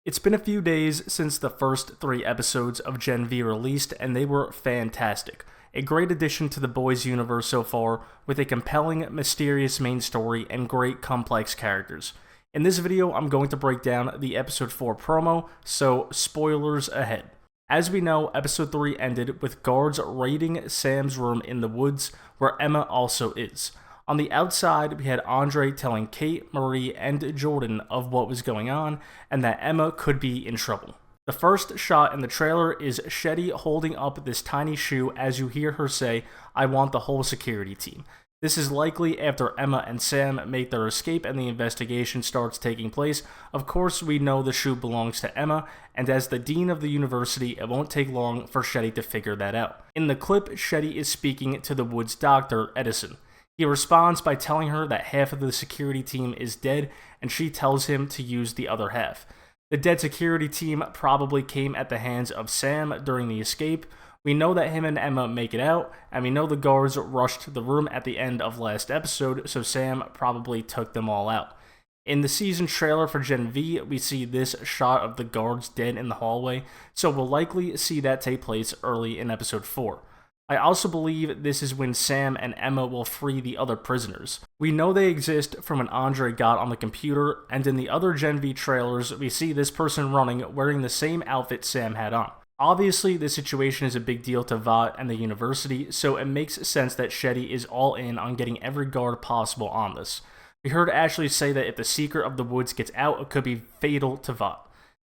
It's been a few days since the first 3 episodes of Gen V released, and they were fantastic. A great addition to the boys' universe so far, with a compelling, mysterious main story and great complex characters. In this video, I'm going to break down the episode 4 promo, so spoilers ahead. As we know, episode 3 ended with guards raiding Sam's room in the woods, where Emma also is. On the outside, we had Andre telling Kate, Marie, and Jordan of what was going on, and that Emma could be in trouble. The first shot in the trailer is Shetty holding up this tiny shoe as you hear her say, "I want the whole security team." This is likely after Emma and Sam make their escape and the investigation starts taking place. Of course, we know the shoe belongs to Emma, and as the dean of the university, it won't take long for Shetty to figure that out. In the clip, Shetty is speaking to the Woods doctor, Edison. He responds by telling her that half of the security team is dead, and she tells him to use the other half. The dead security team probably came at the hands of Sam during the escape. We know that him and Emma make it out, and we know the guards rushed the room at the end of last episode, so Sam probably took them all out. In the season trailer for Gen V, we see this shot of the guards dead in the hallway, so we'll likely see that take place early in episode 4. I also believe this is when Sam and Emma will free the other prisoners. We know they exist from when Andre got on the computer, and in the other Gen V trailers, we see this person running wearing the same outfit Sam had on. Obviously, this situation is a big deal to Vought and the university, so it makes sense that Shetty is all in on getting every guard possible on this. We heard Ashley say that if the secret of the woods gets out, it could be fatal to Vought.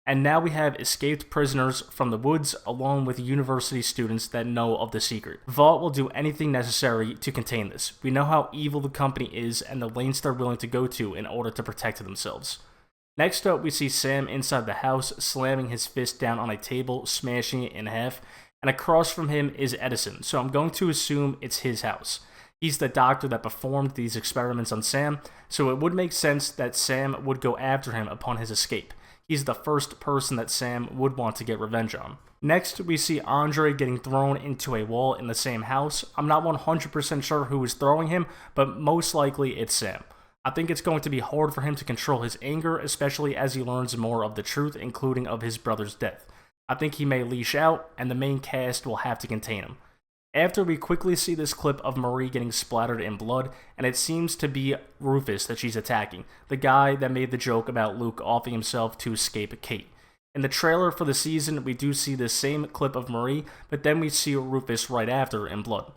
And now we have escaped prisoners from the woods along with university students that know of the secret. Vought will do anything necessary to contain this. We know how evil the company is and the lengths they're willing to go to in order to protect themselves. Next up, we see Sam inside the house slamming his fist down on a table, smashing it in half, and across from him is Edison, so I'm going to assume it's his house. He's the doctor that performed these experiments on Sam, so it would make sense that Sam would go after him upon his escape. He's the first person that Sam would want to get revenge on. Next, we see Andre getting thrown into a wall in the same house. I'm not 100% sure who is throwing him, but most likely it's Sam. I think it's going to be hard for him to control his anger, especially as he learns more of the truth, including of his brother's death. I think he may leash out, and the main cast will have to contain him. After we quickly see this clip of Marie getting splattered in blood, and it seems to be Rufus that she's attacking, the guy that made the joke about Luke offing himself to escape Kate. In the trailer for the season, we do see the same clip of Marie, but then we see Rufus right after in blood.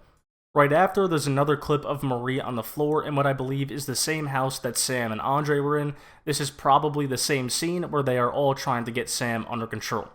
Right after, there's another clip of Marie on the floor in what I believe is the same house that Sam and Andre were in. This is probably the same scene where they are all trying to get Sam under control.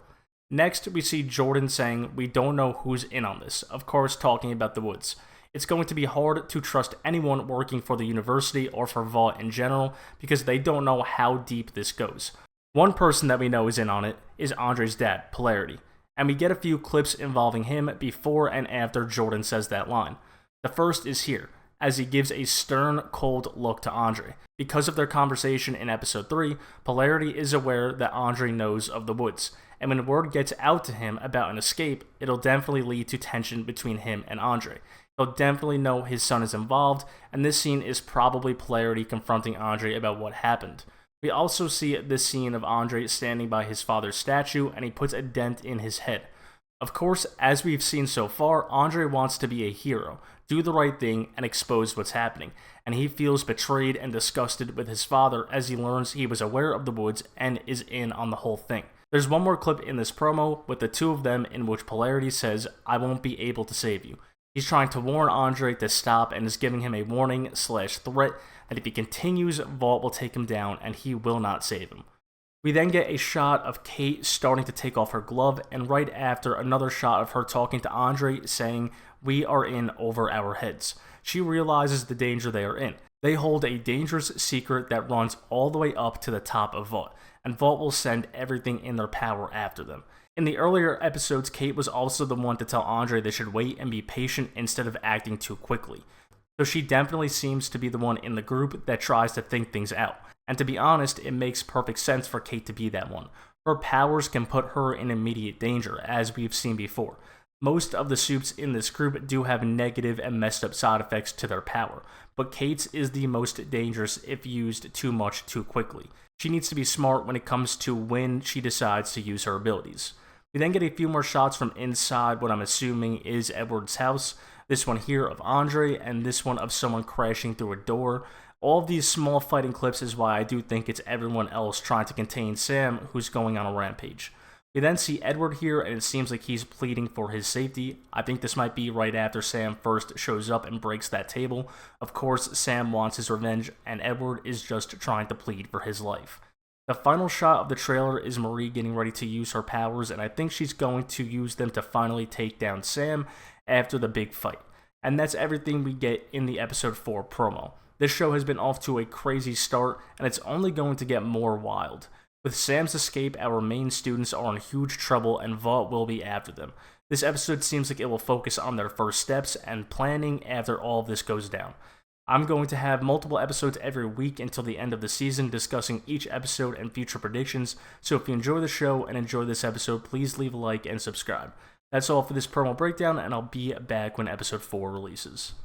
Next, we see Jordan saying, "We don't know who's in on this," of course talking about the woods. It's going to be hard to trust anyone working for the university or for Vought in general because they don't know how deep this goes. One person that we know is in on it is Andre's dad, Polarity, and we get a few clips involving him before and after Jordan says that line. The first is here, as he gives a stern, cold look to Andre. Because of their conversation in episode 3, Polarity is aware that Andre knows of the woods, and when word gets out to him about an escape, it'll definitely lead to tension between him and Andre. He'll definitely know his son is involved, and this scene is probably Polarity confronting Andre about what happened. We also see this scene of Andre standing by his father's statue, and he puts a dent in his head. Of course, as we've seen so far, Andre wants to be a hero, do the right thing, and expose what's happening, and he feels betrayed and disgusted with his father as he learns he was aware of the woods and is in on the whole thing. There's one more clip in this promo with the two of them in which Polarity says, "I won't be able to save you." He's trying to warn Andre to stop and is giving him a warning/threat that if he continues, Vought will take him down and he will not save him. We then get a shot of Kate starting to take off her glove, and right after, another shot of her talking to Andre saying, "We are in over our heads." She realizes the danger they are in. They hold a dangerous secret that runs all the way up to the top of Vought, and Vought will send everything in their power after them. In the earlier episodes, Kate was also the one to tell Andre they should wait and be patient instead of acting too quickly. So she definitely seems to be the one in the group that tries to think things out. And to be honest, it makes perfect sense for Kate to be that one. Her powers can put her in immediate danger, as we've seen before. Most of the supes in this group do have negative and messed up side effects to their power, but Kate's is the most dangerous if used too much too quickly. She needs to be smart when it comes to when she decides to use her abilities. We then get a few more shots from inside what I'm assuming is Edward's house. This one here of Andre, and this one of someone crashing through a door. All of these small fighting clips is why I do think it's everyone else trying to contain Sam, who's going on a rampage. We then see Edward here, and it seems like he's pleading for his safety. I think this might be right after Sam first shows up and breaks that table. Of course, Sam wants his revenge, and Edward is just trying to plead for his life. The final shot of the trailer is Marie getting ready to use her powers, and I think she's going to use them to finally take down Sam after the big fight. And that's everything we get in the episode 4 promo. This show has been off to a crazy start, and it's only going to get more wild. With Sam's escape, our main students are in huge trouble, and Vought will be after them. This episode seems like it will focus on their first steps and planning after all of this goes down. I'm going to have multiple episodes every week until the end of the season discussing each episode and future predictions, so if you enjoy the show and enjoy this episode, please leave a like and subscribe. That's all for this promo breakdown, and I'll be back when episode 4 releases.